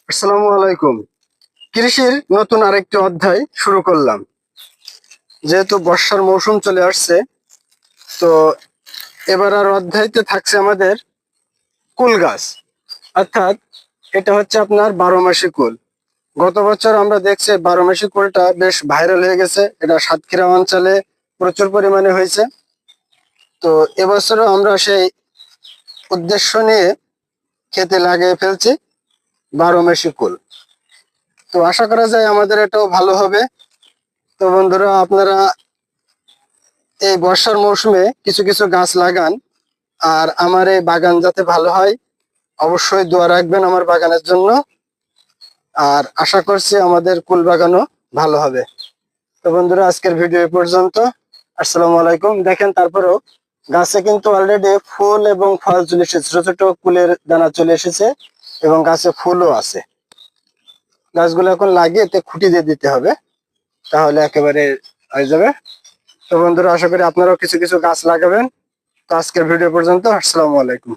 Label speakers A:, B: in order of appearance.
A: আসসালামু আলাইকুম। কৃষির নতুন আরেকটি অধ্যায় শুরু করলাম। যেহেতু বর্ষার মৌসুম চলে আসছে, তো এবার আর অধ্যায়তে থাকছে আমাদের কুল গাছ। অর্থাৎ এটা হচ্ছে আপনার 12 মাসি কুল। গত বছর আমরা দেখছি 12 মাসি কুলটা বেশ ভাইরাল হয়ে গেছে, এটা সাতক্ষীরা অঞ্চলে প্রচুর পরিমাণে হয়েছে। তো এবছরও আমরা সেই উদ্দেশ্য নিয়ে খেতে লাগিয়ে ফেলছি 12 মাসি কুল। তো আশা করা যায় আমাদের এটাও ভালো হবে। তো বন্ধুরা, আপনারা এই বর্ষার মৌসুমে কিছু কিছু গাছ লাগান, আর আমার এই বাগান যাতে ভালো হয় অবশ্যই দোয়া রাখবেন আমার বাগানের জন্য। আর আশা করছি আমাদের কুল বাগানও ভালো হবে। তো বন্ধুরা, আজকের ভিডিও এ পর্যন্ত। আসসালামু আলাইকুম। দেখেন, তারপরেও গাছে কিন্তু অলরেডি ফুল এবং ফল চলে এসেছে, ছোট ছোট কুলের দানা চলে এসেছে এবং গাছে ফুলও আছে। গাছগুলো এখন লাগিয়ে এতে খুঁটি দিয়ে দিতে হবে, তাহলে একেবারে হয়ে যাবে। তো বন্ধুরা, আশা করি আপনারাও কিছু কিছু গাছ লাগাবেন। তো আজকের ভিডিও পর্যন্ত। আসসালামু আলাইকুম।